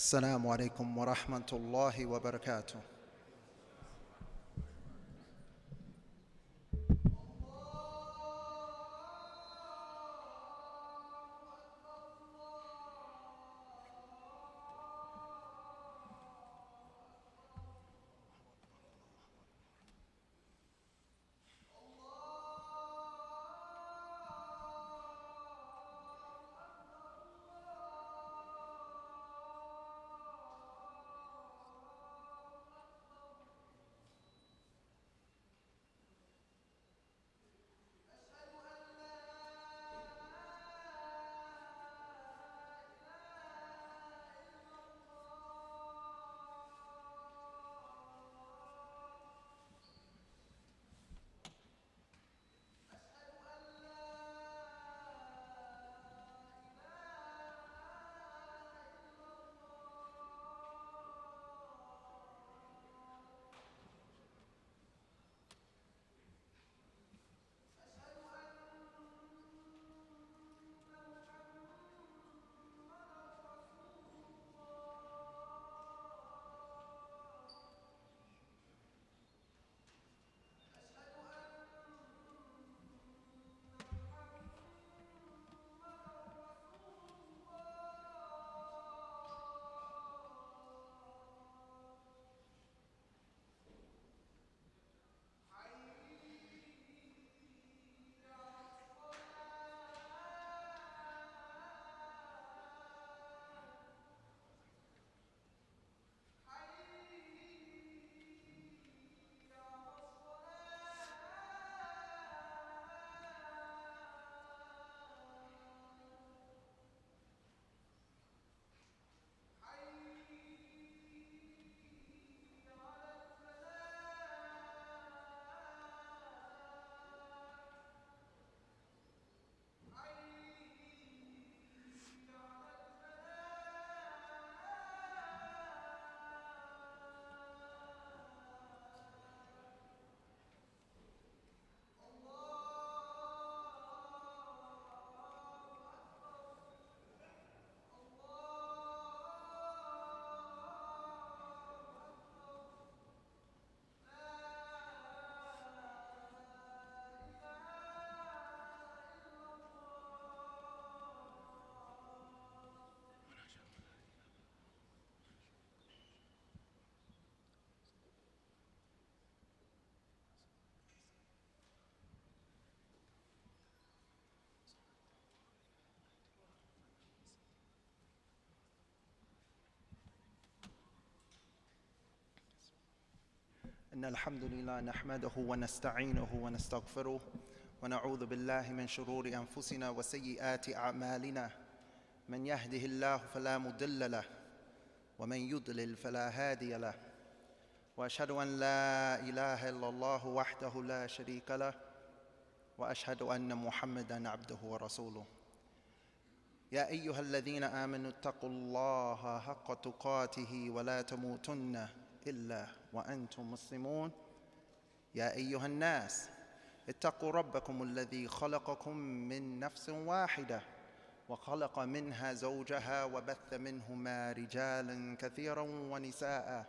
السلام عليكم ورحمة الله وبركاته. إن الحمد لله نحمده ونستعينه ونستغفره ونعوذ بالله من شرور أنفسنا وسيئات أعمالنا. من يهده الله فلا مضل له ومن يضلل فلا هادي له، وأشهد أن لا إله إلا الله وحده لا شريك له، وأشهد أن محمدًا عبده ورسوله. يا أيها الذين آمنوا اتقوا الله حق تقاته ولا تموتن إلا وأنتم مسلمون. يا أيها الناس اتقوا ربكم الذي خلقكم من نفس واحدة وخلق منها زوجها وبث منهما رجالا كثيرا ونساء،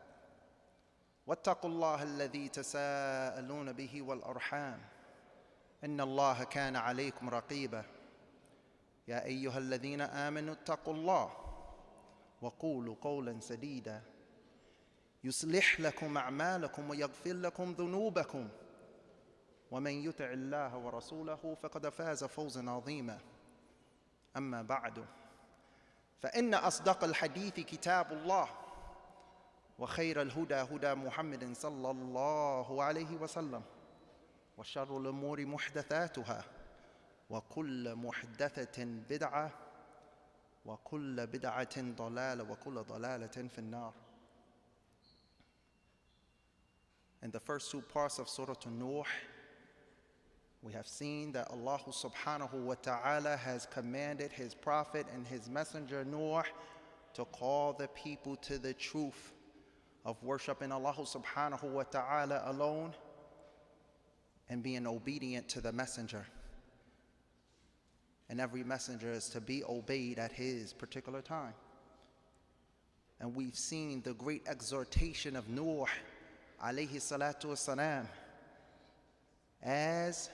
واتقوا الله الذي تساءلون به والأرحام إن الله كان عليكم رقيبا. يا أيها الذين آمنوا اتقوا الله وقولوا قولا سديدا يصلح لكم أعمالكم ويغفر لكم ذنوبكم، ومن يطع الله ورسوله فقد فاز فوزا عظيما. أما بعد، فإن أصدق الحديث كتاب الله، وخير الهدى هدى محمد صلى الله عليه وسلم، وشر الأمور محدثاتها، وكل محدثة بدعة، وكل بدعة ضلالة، وكل ضلالة في النار. In the first two parts of Surah Al-Nooh, we have seen that Allah subhanahu wa ta'ala has commanded His Prophet and His Messenger Nooh to call the people to the truth of worshiping Allah subhanahu wa ta'ala alone and being obedient to the Messenger. And every messenger is to be obeyed at his particular time. And we've seen the great exhortation of Nooh alayhi salatu wassalam, as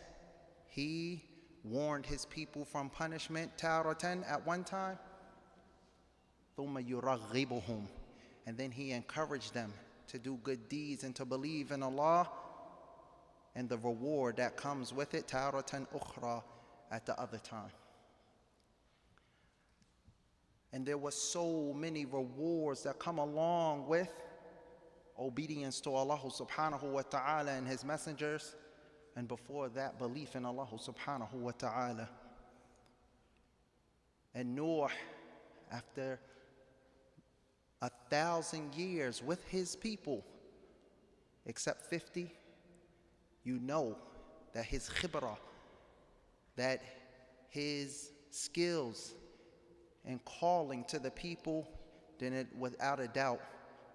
he warned his people from punishment taratan at one time, ثُمَّ يُرَغِّبُهُمْ, and then he encouraged them to do good deeds and to believe in Allah and the reward that comes with it taratan ukhra, at the other time. And there were so many rewards that come along with obedience to Allah subhanahu wa ta'ala and his messengers, and before that, belief in Allah subhanahu wa ta'ala. And Noah, after 1,000 years with his people, except 50, you know that his khibrah, that his skills in calling to the people, then it without a doubt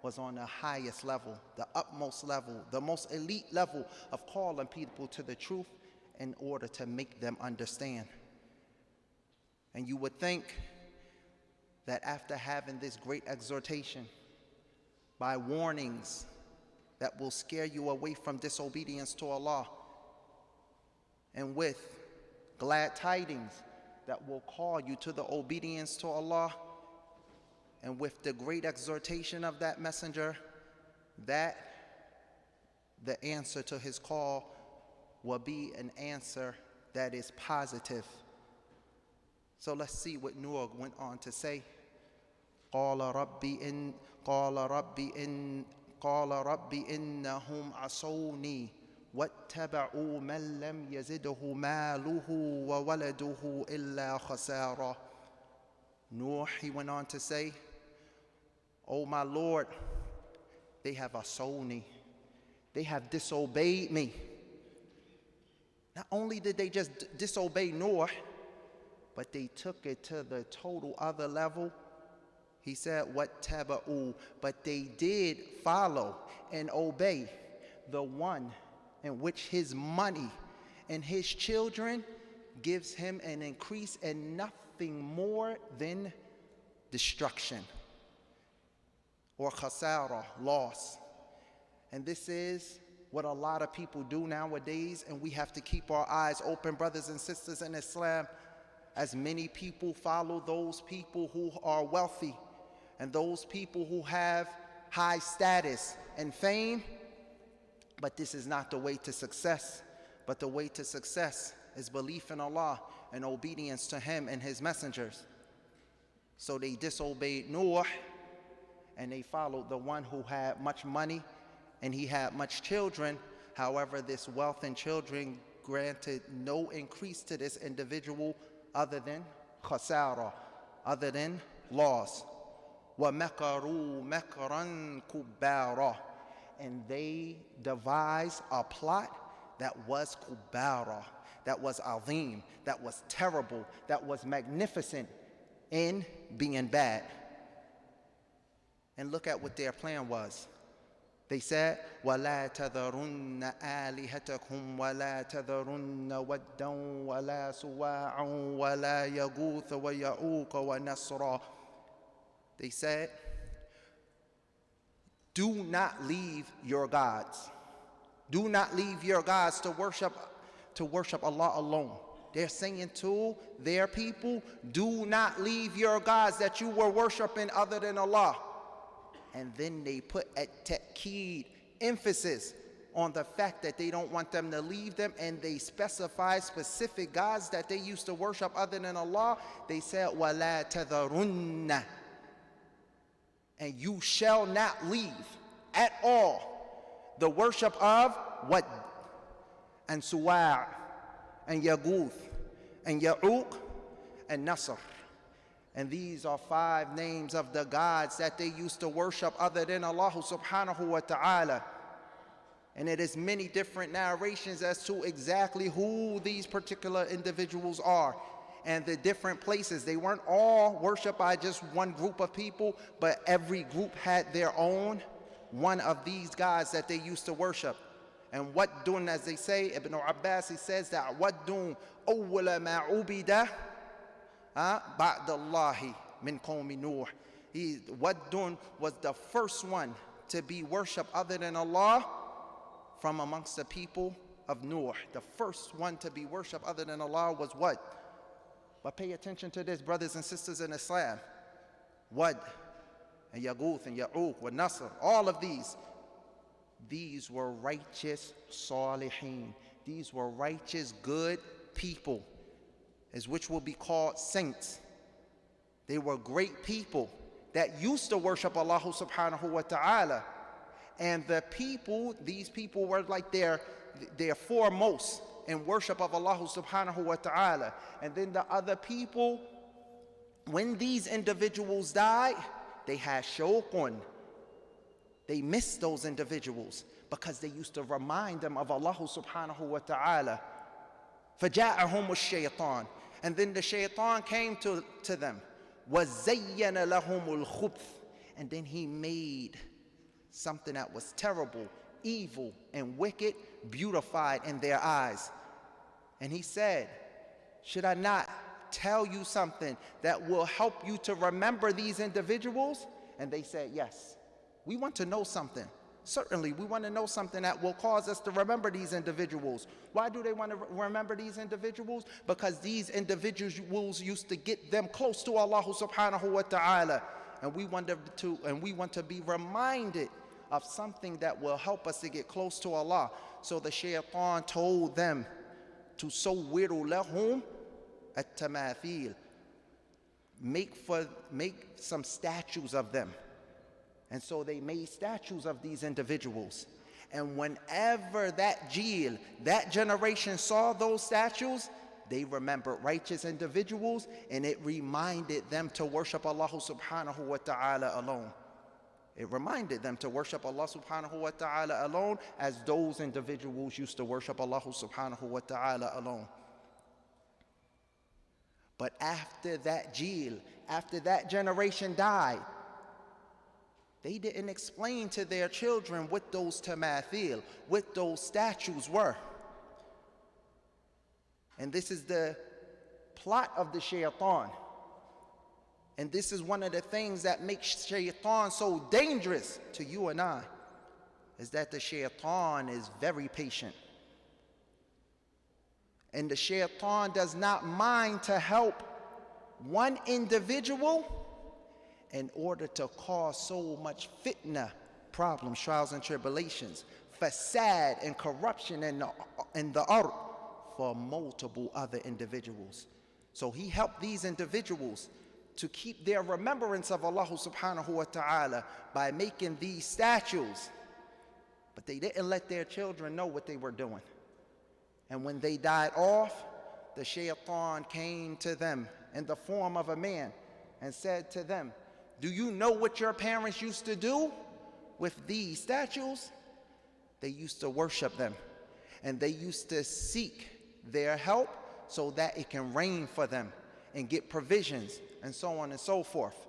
was on the highest level, the utmost level, the most elite level of calling people to the truth in order to make them understand. And you would think that after having this great exhortation by warnings that will scare you away from disobedience to Allah, and with glad tidings that will call you to the obedience to Allah, and with the great exhortation of that messenger, that the answer to his call will be an answer that is positive. So let's see what Noah went on to say. قال ربي إنهم عصوني واتبعوا من لم يزده ماله وولده إلا خسارة. Noah, he went on to say, "Oh my Lord, they have asawni, they have disobeyed me." Not only did they just disobey Noah, but they took it to the total other level. He said, "Wattaba'u," but they did follow and obey the one in which his money and his children gives him an increase and nothing more than destruction or khasara, loss. And this is what a lot of people do nowadays, and we have to keep our eyes open, brothers and sisters in Islam, as many people follow those people who are wealthy and those people who have high status and fame. But this is not the way to success. But the way to success is belief in Allah and obedience to Him and His messengers. So they disobeyed Noah, and they followed the one who had much money and he had much children. However, this wealth and children granted no increase to this individual other than khasara, other than loss. وَمَكَرُوا مَكْرًا كُبَّارًا, and they devised a plot that was kubara, that was azim, that was terrible, that was magnificent in being bad. And look at what their plan was. They said, وَلَا تَذَرُنَّ آلِهَتَكُمْ وَلَا تَذَرُنَّ وَدًّا وَلَا سُوَاعًا وَلَا يَغُوثَ وَيَعُوقَ وَنَسْرًا. They said, do not leave your gods. Do not leave your gods to worship Allah alone. They're saying to their people, do not leave your gods that you were worshiping other than Allah. And then they put a ta'keed, emphasis on the fact that they don't want them to leave them, and they specify specific gods that they used to worship other than Allah. They said, وَلَا تَذَرُنَّ, and you shall not leave at all the worship of Wad and Suwa' and Yaguth and Ya'uq and Nasr. And these are 5 names of the gods that they used to worship other than Allah subhanahu wa ta'ala. And it is many different narrations as to exactly who these particular individuals are and the different places. They weren't all worshipped by just one group of people, but every group had their own one of these gods that they used to worship. And what dun, as they say, Ibn Abbas, he says that what dun awwala ma ubida ba'dallahi min qawmi Nuh. Waddun was the first one to be worshipped other than Allah from amongst the people of Nooh. The first one to be worshipped other than Allah was what? But pay attention to this, brothers and sisters in Islam. Wad and Yaguth and Ya'uq and Nasr, all of these were righteous salihin. These were righteous, good people, as which will be called saints. They were great people that used to worship Allah subhanahu wa ta'ala. And these people were like their foremost in worship of Allah subhanahu wa ta'ala. And then the other people, when these individuals died, they had shawqun. They missed those individuals because they used to remind them of Allah subhanahu wa ta'ala. فَجَاءَهُمُ الشَّيْطَانِ. And then the shaitan came to them. وَزَيَّنَ لَهُمُ الْخُبْثِ. And then he made something that was terrible, evil, and wicked beautified in their eyes. And he said, should I not tell you something that will help you to remember these individuals? And they said, yes. We want to know something. Certainly, we want to know something that will cause us to remember these individuals. Why do they want to remember these individuals? Because these individuals used to get them close to Allah subhanahu wa ta'ala. And we want to be reminded of something that will help us to get close to Allah. So the shaitan told them to sawwiru lahum at-tamathil. Make some statues of them. And so they made statues of these individuals. And whenever that generation saw those statues, they remembered righteous individuals, and it reminded them to worship Allah subhanahu wa ta'ala alone. It reminded them to worship Allah subhanahu wa ta'ala alone, as those individuals used to worship Allah subhanahu wa ta'ala alone. But after that generation died, they didn't explain to their children what those tamathil, what those statues were. And this is the plot of the shaitan. And this is one of the things that makes shaitan so dangerous to you and I, is that the shaitan is very patient. And the shaitan does not mind to help one individual in order to cause so much fitna, problems, trials and tribulations, fasad and corruption in the ard for multiple other individuals. So he helped these individuals to keep their remembrance of Allah subhanahu wa ta'ala by making these statues. But they didn't let their children know what they were doing. And when they died off, the shaitan came to them in the form of a man and said to them, do you know what your parents used to do with these statues? They used to worship them, and they used to seek their help so that it can rain for them and get provisions and so on and so forth.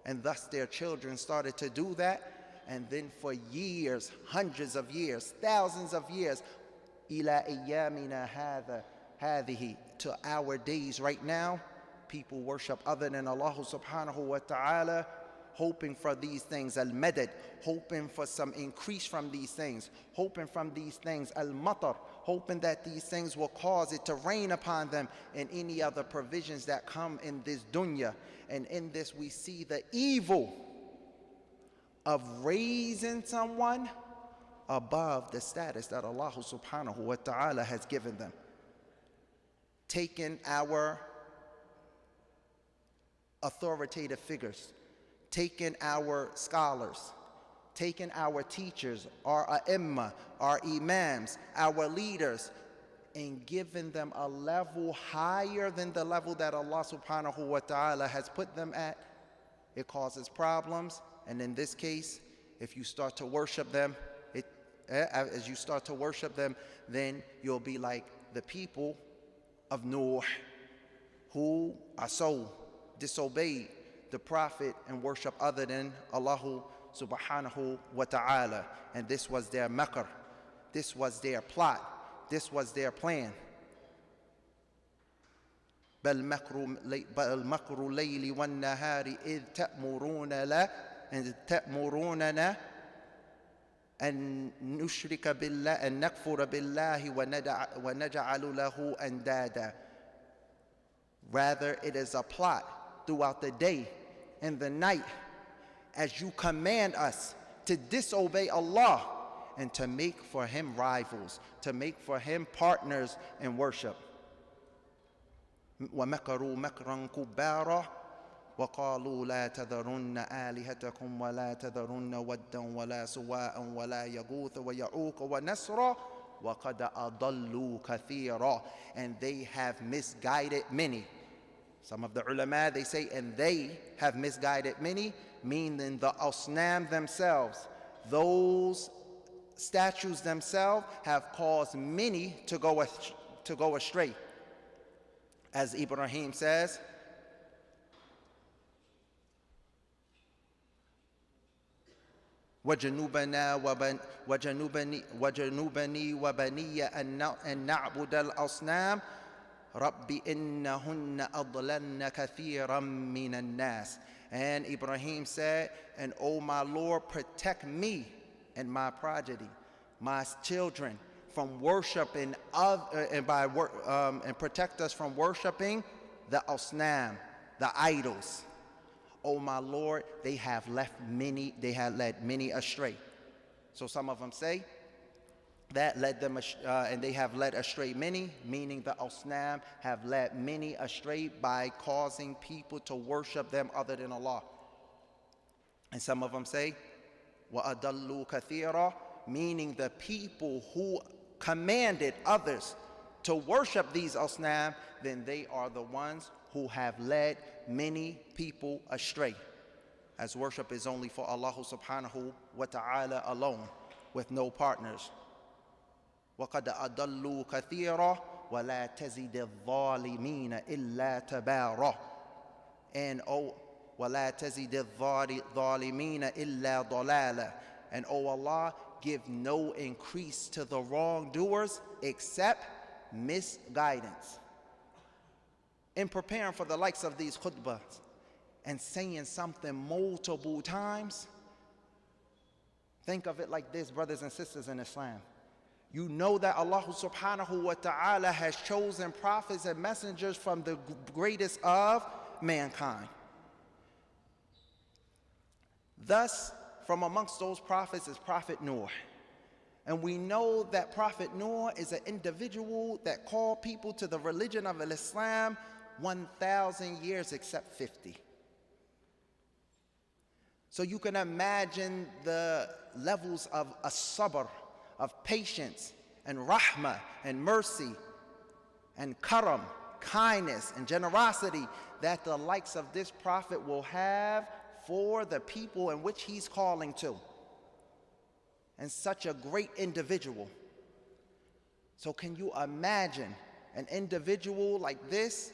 And thus their children started to do that, and then for years, hundreds of years, thousands of years, ila ayyamina hadhihi, to our days right now, people worship other than Allah subhanahu wa ta'ala, hoping for these things, al-madad, hoping for some increase from these things, hoping from these things, al-matar, hoping that these things will cause it to rain upon them, and any other provisions that come in this dunya. And in this we see the evil of raising someone above the status that Allah subhanahu wa ta'ala has given them. Taking our authoritative figures, taking our scholars, taking our teachers, our a'imma, our imams, our leaders, and giving them a level higher than the level that Allah subhanahu wa ta'ala has put them at. It causes problems. And in this case, if you start to worship them, as you start to worship them, then you'll be like the people of Nooh, who are so disobeyed the Prophet and worship other than Allah subhanahu wa ta'ala. And this was their makr, this was their plot, this was their plan. بل مكر الليل والنهار إذ تأمروننا أن نشرك بالله أن نكفر بالله ونجعل له أندادا. Rather, it is a plot throughout the day and the night as you command us to disobey Allah and to make for Him rivals, to make for Him partners in worship. وَمَكَرُوا مَكْرًا كُبَّارًا وَقَالُوا لَا تَذَرُنَّ آلِهَتَكُمْ وَلَا تَذَرُنَّ وَدًّا وَلَا سُوَاءً وَلَا يَغُوثَ وَيَعُوقَ وَنَسْرًا وَقَدْ أَضَلُّوا كَثِيرًا. And they have misguided many. Some of the ulama, they say, and they have misguided many, meaning the asnam themselves. Those statues themselves have caused many to go astray. As Ibrahim says, وَجَنُوبَنِي وَبَنِيَّ أَن نَعْبُدَ الْأَصْنَامِ رَبِّ إِنَّهُنَّ أَضْلَلْنَ كَثِيرًا مِنَ النَّاسِ. And Ibrahim said, and O my Lord, protect me and my progeny, my children, from worshiping and protect us from worshiping the asnam, the idols. Oh my Lord, they have led many astray. So some of them say that led them and they have led astray many, meaning the asnam have led many astray by causing people to worship them other than Allah. And some of them say وَأَضَلُّوا كَثِيرًا, meaning the people who commanded others to worship these asnam, then they are the ones who have led many people astray, as worship is only for Allah subhanahu wa ta'ala alone, with no partners. وَقَدْ أَضَلُّوا كَثِيرًا وَلَا تَزِدِ الظَّالِمِينَ إِلَّا تَبَارًا. And وَلَا تَزِدِ الظَّالِمِينَ إِلَّا ضَلَالًا. And O Allah, give no increase to the wrongdoers except misguidance. In preparing for the likes of these khutbahs and saying something multiple times, think of it like this, brothers and sisters in Islam. You know that Allah subhanahu wa ta'ala has chosen prophets and messengers from the greatest of mankind. Thus, from amongst those prophets is Prophet Nooh. And we know that Prophet Nooh is an individual that called people to the religion of Islam 1,000 years except 50. So you can imagine the levels of as-sabr, of patience and rahmah and mercy and karam, kindness and generosity that the likes of this prophet will have for the people in which he's calling to. And such a great individual. So can you imagine an individual like this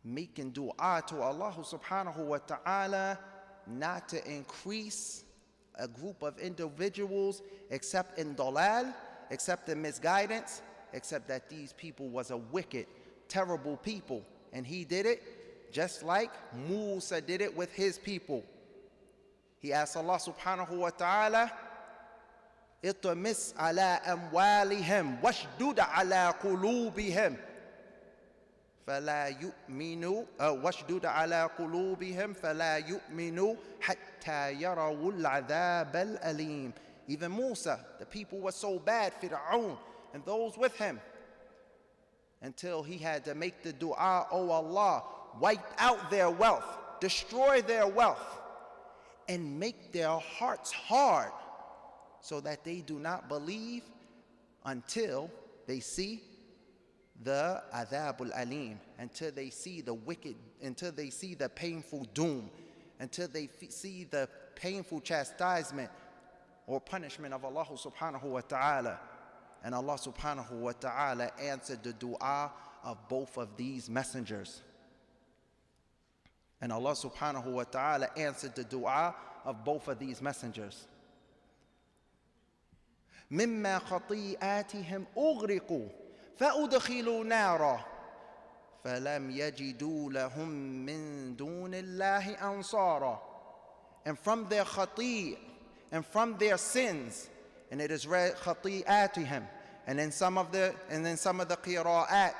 making dua to Allah subhanahu wa ta'ala not to increase a group of individuals except in dalal, except in misguidance, except that these people was a wicked, terrible people. And he did it just like Musa did it with his people. He asked Allah subhanahu wa ta'ala, اطمس على أموالهم واشدد على قلوبهم فلا يؤمنوا واشدد على قلوبهم فلا يؤمنوا حتى يروا العذاب الأليم. Even Musa, the people were so bad, Fir'aun and those with him, until he had to make the dua, oh Allah, wipe out their wealth, destroy their wealth, and make their hearts hard so that they do not believe until they see the adhabul alim, until they see the wicked, until they see the painful doom, until they see the painful chastisement or punishment of Allah subhanahu wa ta'ala. And Allah subhanahu wa ta'ala answered the dua of both of these messengers. And Allah subhanahu wa ta'ala answered the dua of both of these messengers. مِمَّا خَطِيئَاتِهِمْ أُغْرِقُوا فَأُدْخِلُوا نَارًا فَلَمْ يَجِدُوا لَهُم مِّن دُونِ اللَّهِ أَنصَارًا. And from their khati', and from their sins, and it is read khati'atihim, and then some of the qira'at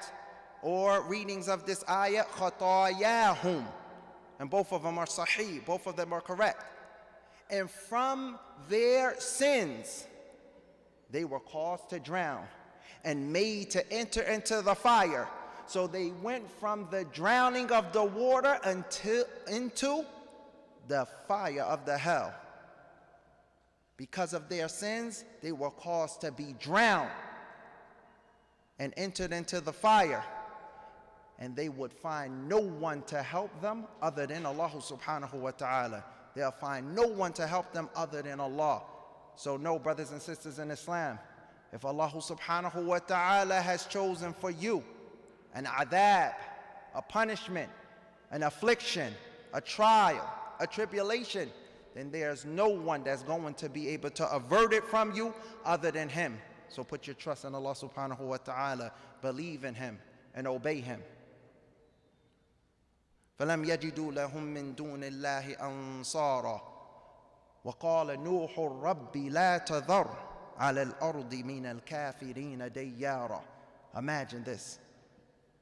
or readings of this ayah, khatayahum, and both of them are sahih, both of them are correct. And from their sins they were caused to drown and made to enter into the fire. So they went from the drowning of the water into the fire of the hell. Because of their sins, they were caused to be drowned and entered into the fire. And they would find no one to help them other than Allah subhanahu wa ta'ala. They'll find no one to help them other than Allah. So no, brothers and sisters in Islam, if Allah subhanahu wa ta'ala has chosen for you an adab, a punishment, an affliction, a trial, a tribulation, then there's no one that's going to be able to avert it from you other than Him. So put your trust in Allah subhanahu wa ta'ala, believe in Him, and obey Him. فَلَمْ يَجِدُوا لَهُم مِّن دُونِ اللَّهِ أَنصَارًا وَقَالَ نُوحٌ رَبِّ لَا تَذَرْ عَلَى الْأَرْضِ مِنَ الْكَافِرِينَ دَيَّارًا. Imagine this.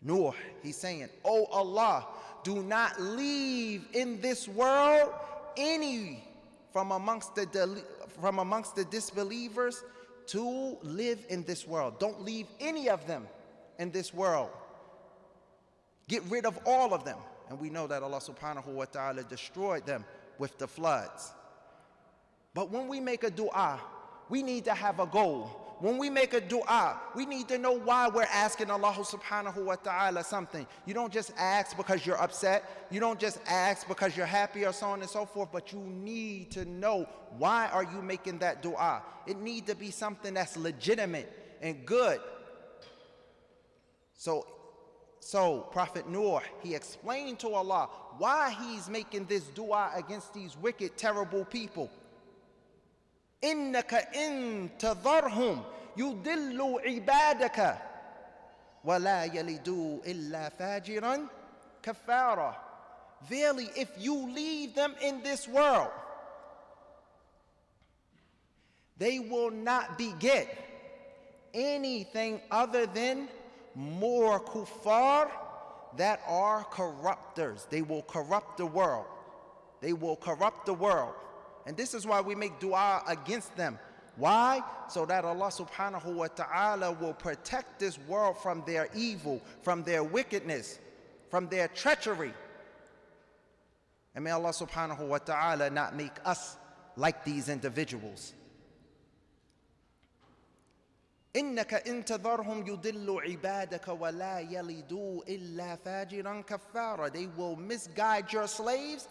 Nuh, he's saying, "Oh Allah, do not leave in this world any from amongst the disbelievers to live in this world. Don't leave any of them in this world. Get rid of all of them." And we know that Allah subhanahu wa ta'ala destroyed them with the floods. But when we make a dua, we need to have a goal. When we make a dua, we need to know why we're asking Allah subhanahu wa ta'ala something. You don't just ask because you're upset. You don't just ask because you're happy or so on and so forth, but you need to know why are you making that dua. It needs to be something that's legitimate and good. So Prophet Noah, he explained to Allah why he's making this dua against these wicked, terrible people. إِنَّكَ إِن تَذَرْهُمْ يُضِلُّوا عِبَادَكَ وَلَا يَلِدُوا إِلَّا فَاجِرًا كَفَّارًا. Verily, if you leave them in this world, they will not beget anything other than more kuffar that are corrupters. They will corrupt the world. They will corrupt the world. And this is why we make dua against them. Why? So that Allah subhanahu wa ta'ala will protect this world from their evil, from their wickedness, from their treachery. And may Allah subhanahu wa ta'ala not make us like these individuals. إِنَّكَ إِن تَذَرْهُمْ يُضِلُّوا عِبَادَكَ وَلَا يَلِدُوا إِلَّا فَاجِرًا كَفَّارًا. They will misguide your slaves,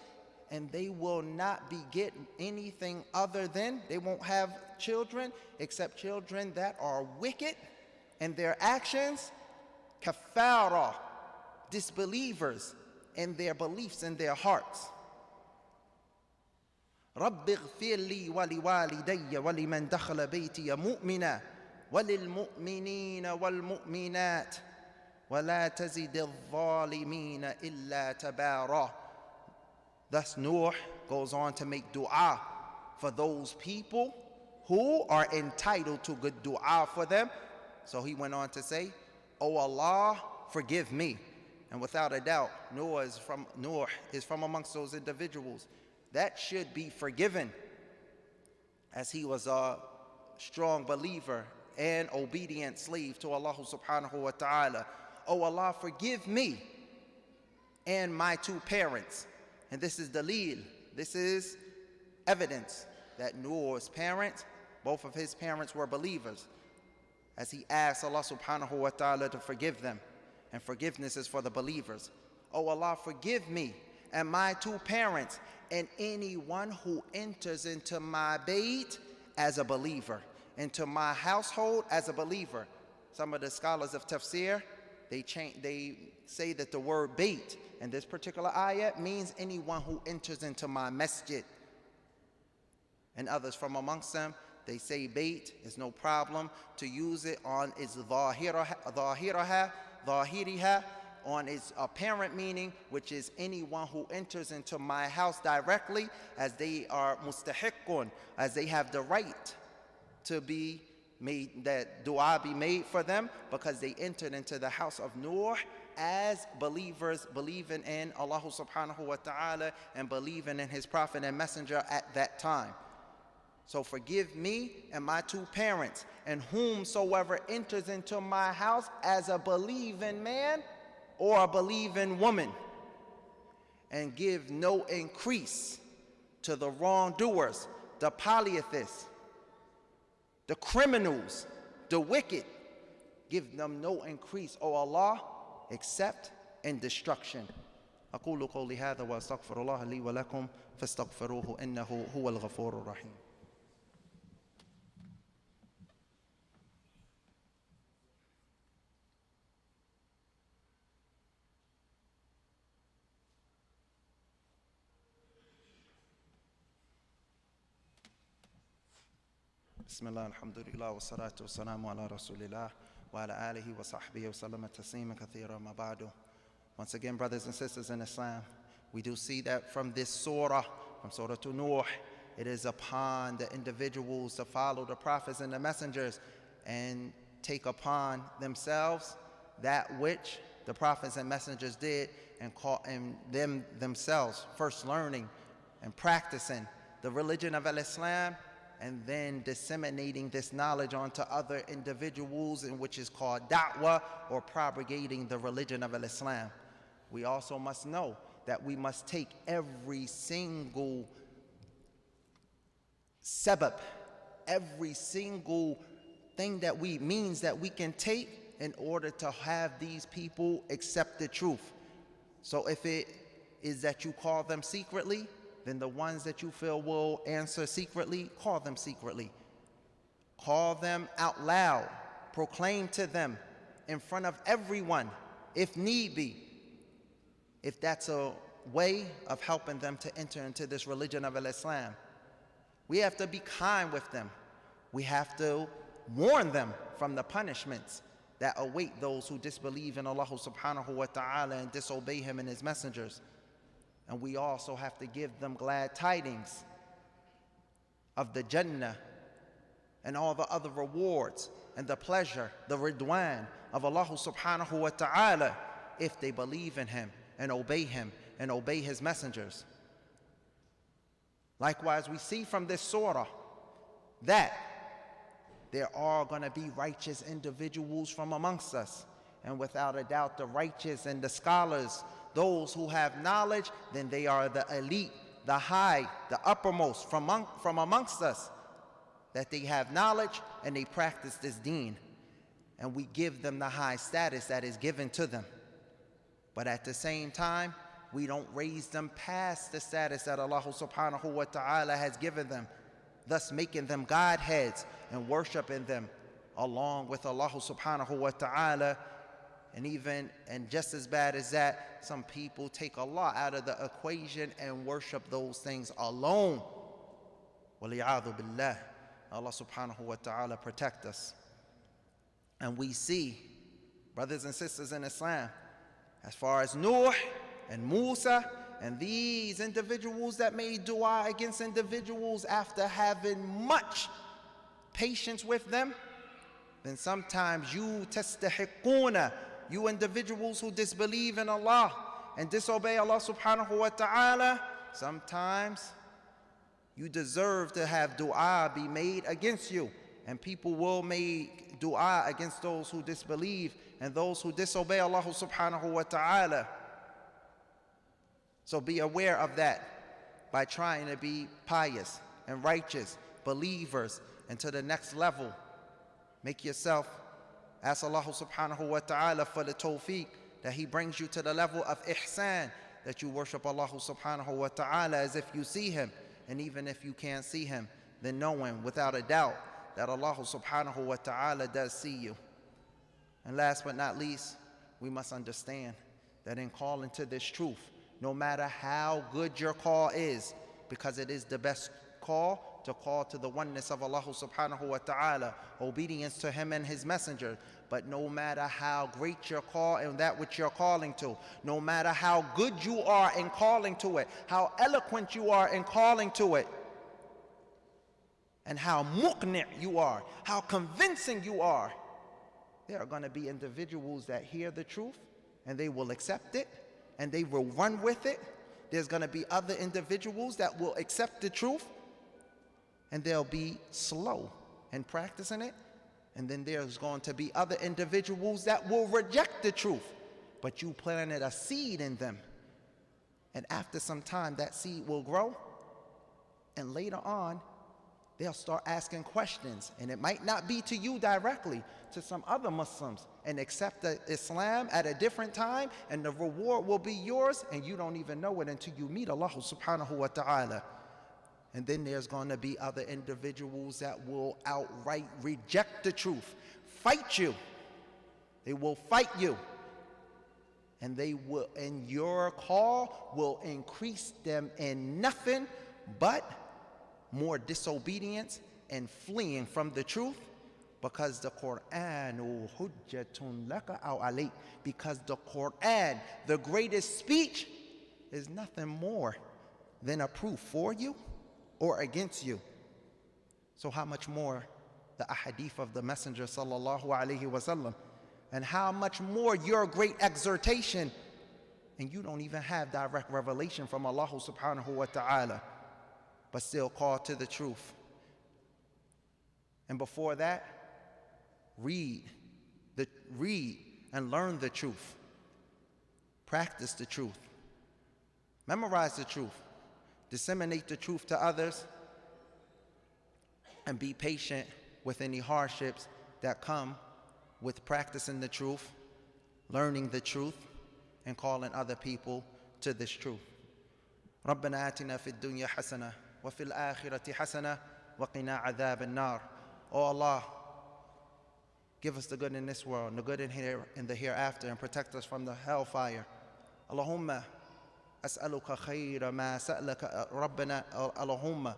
and they will not beget anything other than, they won't have children except children that are wicked in their actions, kafara, disbelievers in their beliefs in their hearts. رَبِّ اغْفِرْ لِي وَلِوَالِدَيَّ وَلِمَنْ دَخَلَ بَيْتِيَ مُؤْمِنًا وَلِلْمُؤْمِنِينَ وَالْمُؤْمِنَاتِ وَلَا تَزِدِ الظَّالِمِينَ إِلَّا تَبَارًا. Thus Nuh goes on to make dua for those people who are entitled to good dua for them. So he went on to say, "Oh Allah, forgive me." And without a doubt, Nuh is from amongst those individuals that should be forgiven, as he was a strong believer and obedient slave to Allah subhanahu wa ta'ala. "Oh Allah, forgive me and my two parents." And this is dalil, this is evidence that Nuh's parents, both of his parents were believers, as he asked Allah subhanahu wa ta'ala to forgive them. And forgiveness is for the believers. "Oh Allah, forgive me and my two parents and anyone who enters into my bayt as a believer, into my household as a believer." Some of the scholars of tafsir, they say that the word bayt in this particular ayah means anyone who enters into my masjid. And others from amongst them, they say bayt is no problem to use it on its dhahiriha, on its apparent meaning, which is anyone who enters into my house directly, as they are mustahiqqun, as they have the right to be made, that dua be made for them, because they entered into the house of Nooh as believers, believing in Allah subhanahu wa ta'ala and believing in his prophet and messenger at that time. So forgive me and my two parents, and whomsoever enters into my house as a believing man or a believing woman, and give no increase to the wrongdoers, the polytheists, the criminals, the wicked. Give them no increase, O Allah, except in destruction. أقول قولي هذا وأستغفر الله لي ولكم فاستغفروه إنه هو الغفور الرحيم. بسم الله الحمد لله والصلاة والسلام على رسول الله وعلى آله وصحبه وسلم تسليما كثيرا ما بعد. Once again, brothers and sisters in Islam, we do see that from this surah, from Surah Al-Nooh, it is upon the individuals to follow the prophets and the messengers and take upon themselves that which the prophets and messengers did, and them themselves first learning and practicing the religion of Islam, and then disseminating this knowledge onto other individuals, in which is called da'wah, or propagating the religion of Islam. We also must know that we must take every single sabab, every single thing that means that we can take in order to have these people accept the truth. So if it is that you call them secretly, then the ones that you feel will answer secretly, call them secretly. Call them out loud. Proclaim to them in front of everyone, if need be, if that's a way of helping them to enter into this religion of Islam. We have to be kind with them. We have to warn them from the punishments that await those who disbelieve in Allah subhanahu wa ta'ala and disobey him and his messengers. And we also have to give them glad tidings of the Jannah and all the other rewards and the pleasure, the ridwan of Allah subhanahu wa ta'ala, if they believe in him and obey his messengers. Likewise, we see from this surah that there are going to be righteous individuals from amongst us. And without a doubt, the righteous and the scholars, those who have knowledge, then they are the elite, the high, the uppermost from amongst us, that they have knowledge and they practice this deen. And we give them the high status that is given to them. But at the same time, we don't raise them past the status that Allah subhanahu wa ta'ala has given them, thus making them Godheads and worshiping them along with Allah subhanahu wa ta'ala. And just as bad as that, some people take Allah out of the equation and worship those things alone. Waliyadu billah. Allah subhanahu wa ta'ala protect us. And we see, brothers and sisters in Islam, as far as Nooh and Musa and these individuals that made dua against individuals after having much patience with them, then sometimes you tastahiquna, you individuals who disbelieve in Allah and disobey Allah subhanahu wa ta'ala, sometimes you deserve to have dua be made against you. And people will make dua against those who disbelieve and those who disobey Allah subhanahu wa ta'ala. So be aware of that by trying to be pious and righteous believers, and to the next level. Make yourself, ask Allah subhanahu wa ta'ala for the tawfiq, that he brings you to the level of ihsan, that you worship Allah subhanahu wa ta'ala as if you see him. And even if you can't see him, then knowing without a doubt that Allah subhanahu wa ta'ala does see you. And last but not least, we must understand that in calling to this truth, no matter how good your call is, because it is the best call, to call to the oneness of Allah subhanahu wa ta'ala, obedience to him and his messenger, But no matter how great your call and that which you're calling to, no matter how good you are in calling to it, how eloquent you are in calling to it, and how muqni' you are, how convincing you are, there are going to be individuals that hear the truth and they will accept it and they will run with it. There's going to be other individuals that will accept the truth and they'll be slow in practicing it. And then there's going to be other individuals that will reject the truth, but you planted a seed in them. And after some time, that seed will grow, and later on, they'll start asking questions. And it might not be to you directly, to some other Muslims, and accept Islam at a different time, and the reward will be yours, and you don't even know it until you meet Allah subhanahu wa ta'ala. And then there's going to be other individuals that will outright reject the truth, fight you. They will fight you. And your call will increase them in nothing but more disobedience and fleeing from the truth, because the Quran, hujjatun laka aw alayk, because the Quran, the greatest speech, is nothing more than a proof for you or against you. So how much more the ahadith of the Messenger sallallahu alaihi wasallam, and how much more your great exhortation, and you don't even have direct revelation from Allah subhanahu wa ta'ala, but still call to the truth. And before that, read and learn the truth. Practice the truth. Memorize the truth. Disseminate the truth to others, and be patient with any hardships that come with practicing the truth, learning the truth, and calling other people to this truth. ربنا آتنا في الدنيا حسنة وفي الآخرة حسنة وقنا عذاب النار. Oh Allah, give us the good in this world and the good in the hereafter, and protect us from the hellfire. Allahumma أسألك خير ما سألك ربنا اللهم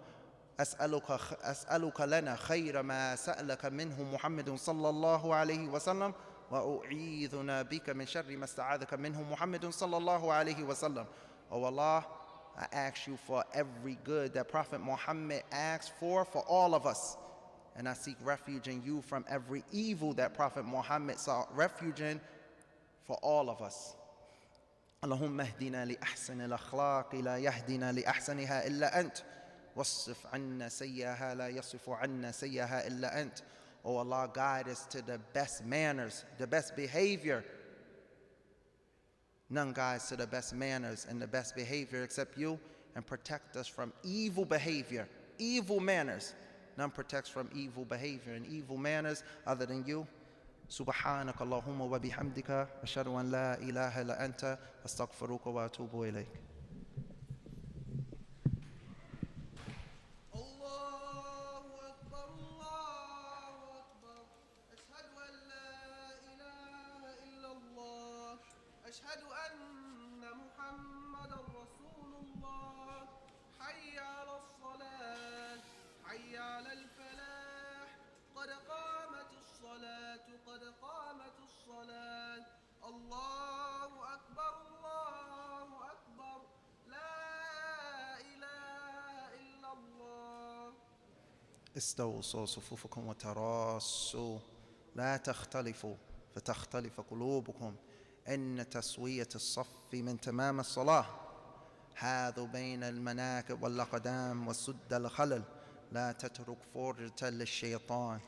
أسألك لنا خير ما سألك منه محمد صلى الله عليه وسلم وأعيذنا بك من شر ما استعاذك منه محمد صلى الله عليه وسلم. Oh Allah, I ask you for every good that Prophet Muhammad asked for all of us, and I seek refuge in you from every evil that Prophet Muhammad sought refuge in for all of us. اللهم اهدنا لأحسن الأخلاق لا يهدنا لأحسنها إلا أنت واصرف عنا سيئها لا يصرف عنا سيئها إلا أنت. Oh Allah, guide us to the best manners, the best behavior. None guides to the best manners and the best behavior except you, and protect us from evil behavior, evil manners. None protects from evil behavior and evil manners other than you. سبحانك اللهم وبحمدك أشهد أن لا إله إلا أنت أستغفرك وأتوب إليك. أشهد أن محمد رسول الله. حي على الصلاة حي على الفلاح قد قامت الصلاة قد قامت الصلاة. الله أكبر الله أكبر لا إله إلا الله. استووا صفوفكم وتراصوا لا تختلفوا فتختلف قلوبكم إن تسوية الصف من تمام الصلاة. حاذوا بين المناكب والأقدام وسد الخلل لا تترك فرجة للشيطان.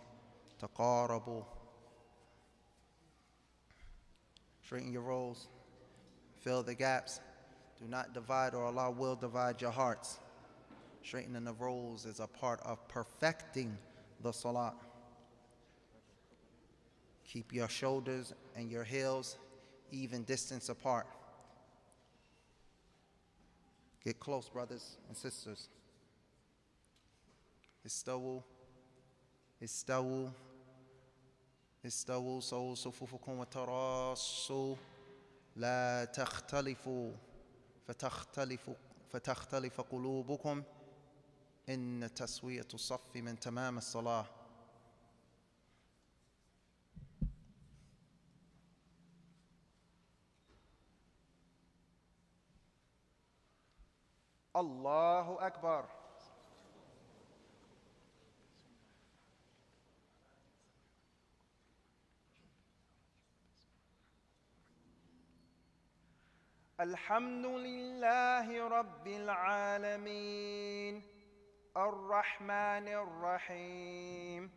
تقاربوا. Straighten your rows. Fill the gaps. Do not divide, or Allah will divide your hearts. Straightening the rows is a part of perfecting the salah. Keep your shoulders and your heels even distance apart. Get close, brothers and sisters. استووا استووا استووا صووا صفوفكم وتراصوا لا تختلفوا فتختلف قلوبكم إن تسوية الصف من تمام الصلاة. الله أكبر. الحمد لله رب العالمين الرحمن الرحيم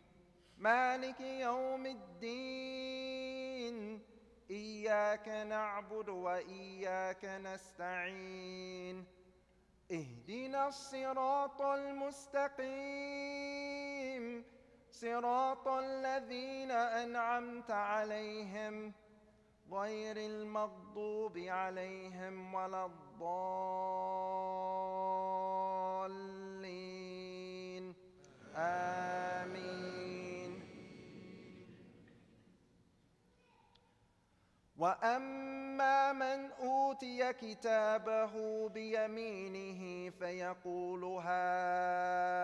مالك يوم الدين إياك نعبد وإياك نستعين اهدنا الصراط المستقيم صراط الذين أنعمت عليهم غير المغضوب عليهم ولا الضالين آمين. وأما من أوتي كتابه بيمينه فيقول هاؤم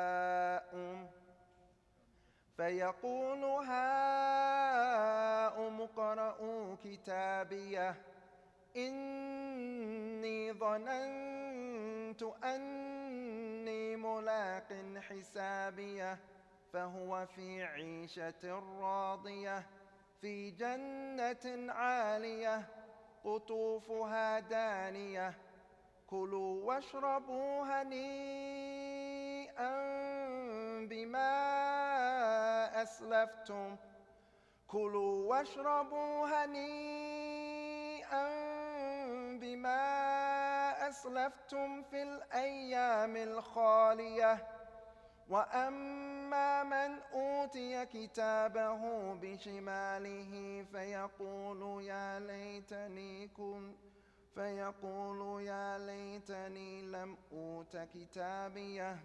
اقرءوا كتابيه إني ظننت أني ملاق حسابيه فهو في عيشة راضية في جنة عالية قطوفها دانية كلوا واشربوا هنيئا بما أسلفتم في الأيام الخالية. وأما من أوتي كتابه بشماله فيقول يا ليتني لم أوت كتابيه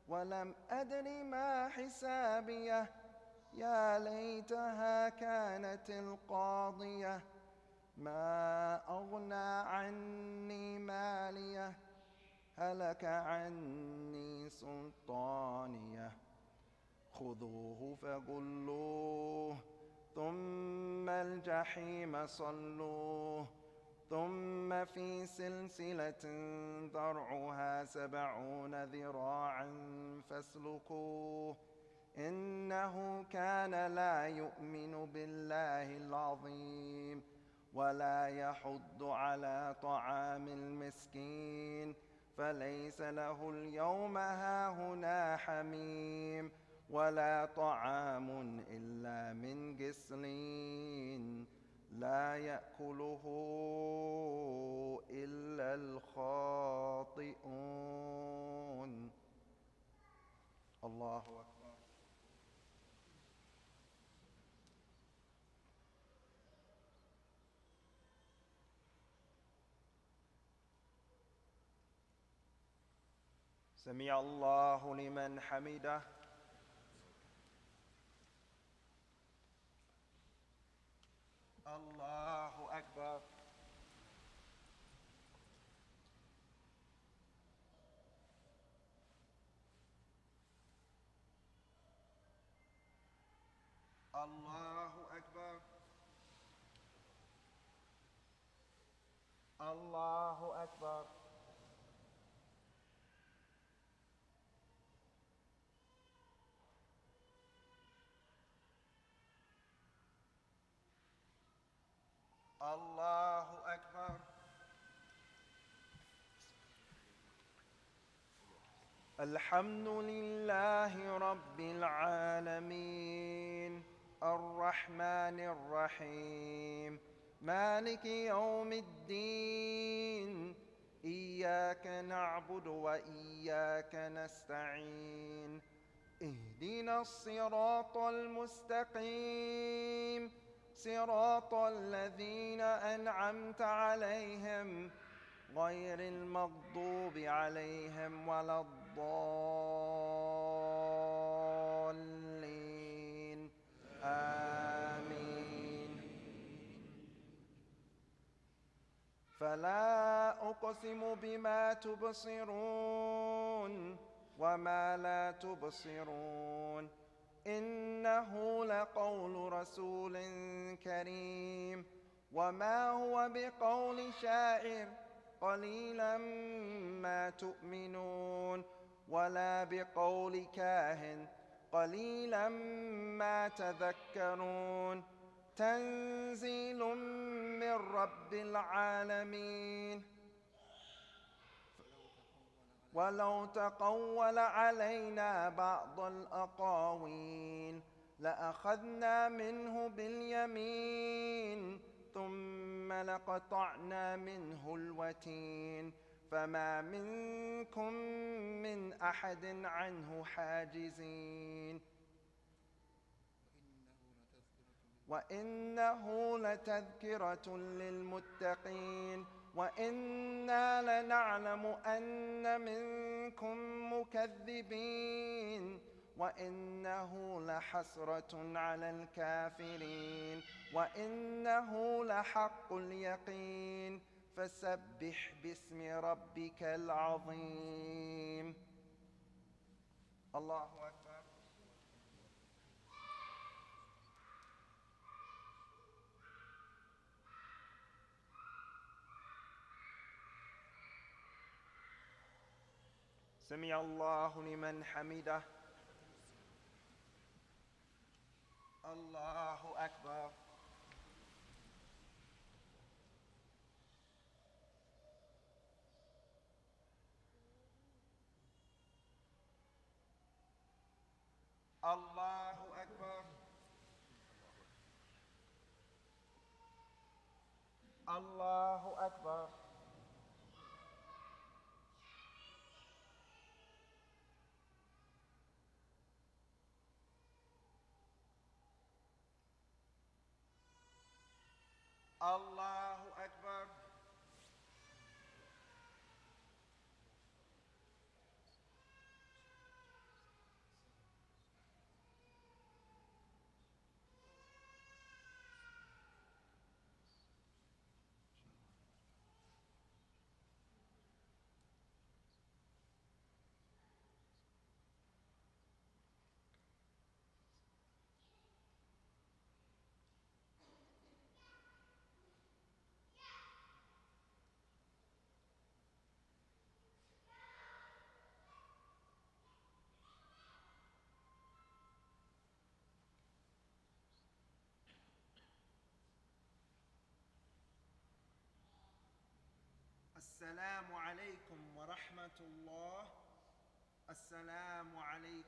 ولم أدر ما حسابيه يا ليتها كانت القاضية ما أغنى عني ماليه هلك عني سلطانيه خذوه فغلوه ثم الجحيم صلوه ثم في سلسلة ذرعها 70 ذراعا فاسلكوه إنه كان لا يؤمن بالله العظيم ولا يحض على طعام المسكين فليس له اليوم هاهنا حميم ولا طعام إلا من غسلين لا يأكله إلا الخاطئون. الله أكبر. سمع الله لمن حمده. الله أكبر. الله أكبر. الله أكبر. الله أكبر. الحمد لله رب العالمين الرحمن الرحيم مالك يوم الدين إياك نعبد وإياك نستعين اهدنا الصراط المستقيم صراط الذين أنعمت عليهم غير المغضوب عليهم ولا الضالين آمين. فلا أقسم بما تبصرون وما لا تبصرون إنه لقول رسول كريم وما هو بقول شاعر قليلا ما تؤمنون ولا بقول كاهن قليلا ما تذكرون تنزيل من رب العالمين ولو تقول علينا بعض الأقاويل لأخذنا منه باليمين ثم لقطعنا منه الوتين فما منكم من أحد عنه حاجزين وإنه لتذكرة للمتقين وإنا لنعلم أن منكم مكذبين وإنه لحسرة على الكافرين وإنه لحق اليقين فسبح باسم ربك العظيم. الله أكبر. سمع الله لمن حمده. الله أكبر. الله أكبر. الله أكبر. الله أكبر. السلام عليكم ورحمة الله. السلام عليكم